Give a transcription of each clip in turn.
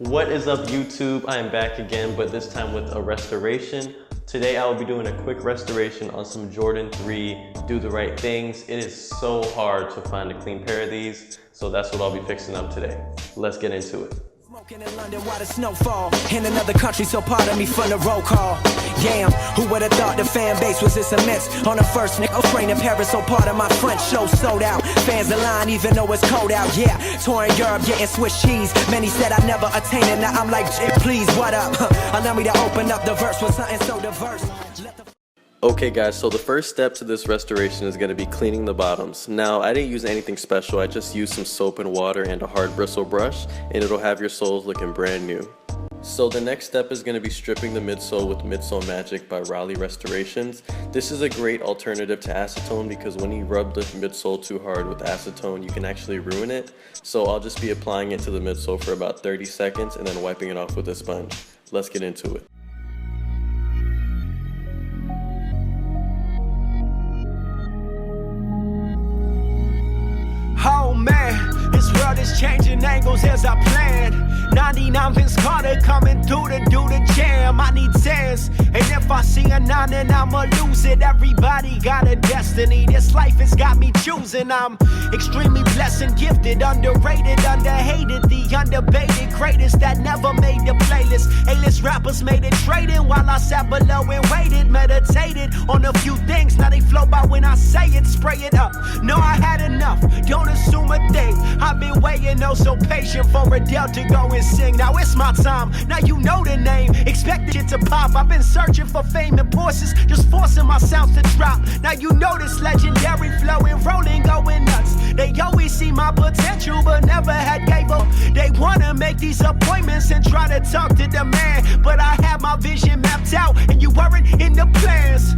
What is up, YouTube? I am back again, but this time with a restoration. Today I will be doing a quick restoration on some Jordan 3 Do the Right Things. It is so hard to find a clean pair of these, so that's what I'll be fixing up today. Let's get into it. Smoking in London while the snow fall. In another country, so part of me from the roll call. Damn, who would have thought the fan base was this immense? On the first nigga train in Paris, so part of my French show sold out. Fans align even though it's cold out. Yeah, touring Europe, getting Swiss cheese. Many said I'd never attain it. Now I'm like, please, what up? Allow me to open up the verse with something so diverse. Okay guys, so the first step to this restoration is going to be cleaning the bottoms. Now, I didn't use anything special. I just used some soap and water and a hard bristle brush, and it'll have your soles looking brand new. So the next step is going to be stripping the midsole with Midsole Magic by Raleigh Restorations. This is a great alternative to acetone because when you rub the midsole too hard with acetone, you can actually ruin it. So I'll just be applying it to the midsole for about 30 seconds and then wiping it off with a sponge. Let's get into it. Oh man, this world is changing angles as I planned. 99 Vince Carter coming through to do the jam. I need 10s, and if I see a 9 then I'ma lose it. Everybody got a destiny, this life has got me choosing. I'm extremely blessed and gifted, underrated, underhated, the undebated greatest that never made the playlist. A-list rappers made it trading while I sat below and waited, meditated on a few things. Now they flow by when I say it, spray it up. No, I had enough, don't assume a thing. I've been waiting, oh so patient for Adele to go and sing. Now it's my time, now you know the name. Expect it to pop, I've been searching for fame and forces, just forcing my sounds to drop. Now you know this legendary flowing, rolling, going nuts. They always see my potential, but never had gave up. They wanna make these appointments and try to talk to the man, but I had my vision mapped out, and you weren't in the plans.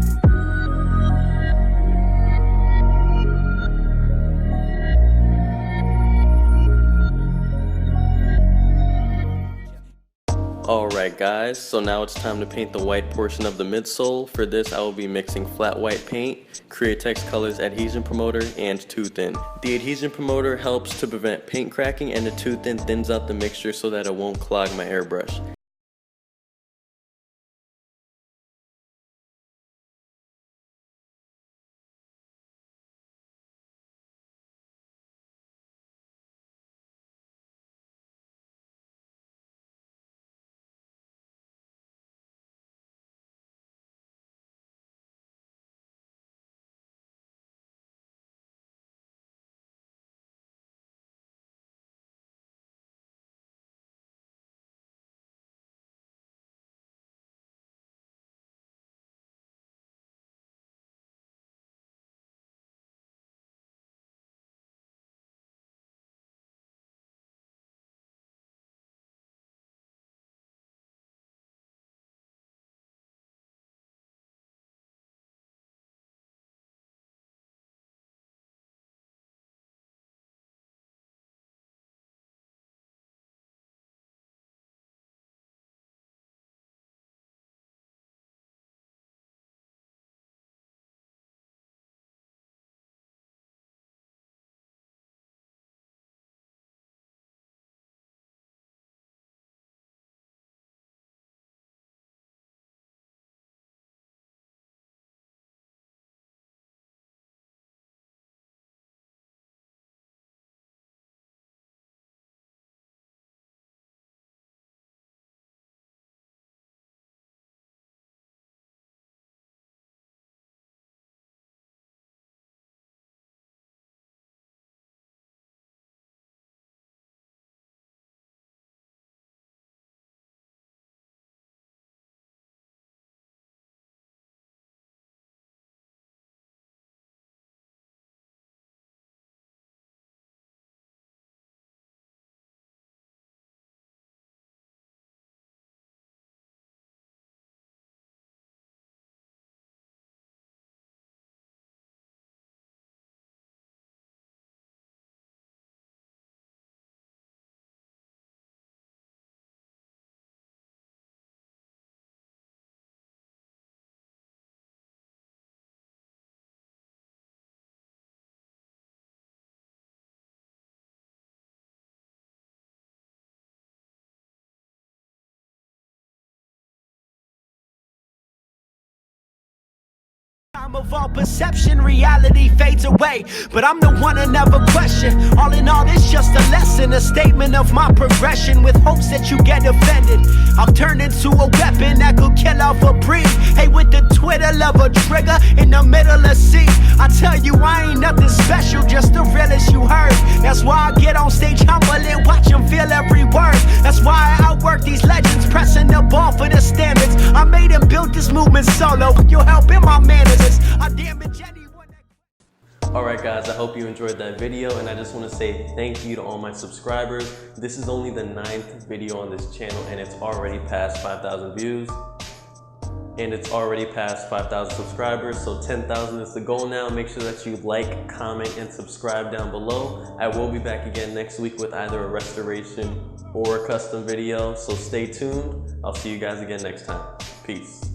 Alright guys, so now it's time to paint the white portion of the midsole. For this I will be mixing flat white paint, Createx Colors Adhesion Promoter, and 2-Thin. The adhesion promoter helps to prevent paint cracking, and the 2-Thin thins out the mixture so that it won't clog my airbrush. Time of all perception, reality fades away. But I'm the one to never question. All in all, it's just a lesson, a statement of my progression, with hopes that you get offended. I've turned into a weapon that could kill off a breed. Hey, with the twiddle of a trigger in the middle of C. I tell you, I ain't nothing special, just the realest you heard. That's why I get on stage humble and watch them feel every word. That's why I outwork these legends, pressing the ball for the standards. I made and built this movement solo with your help in my manners. I damage anyone. Alright guys, I hope you enjoyed that video, and I just want to say thank you to all my subscribers. This is only the 9th video on this channel and it's already past 5,000 views. And it's already past 5,000 subscribers, so 10,000 is the goal now. Make sure that you like, comment, and subscribe down below. I will be back again next week with either a restoration or a custom video, so stay tuned. I'll see you guys again next time. Peace.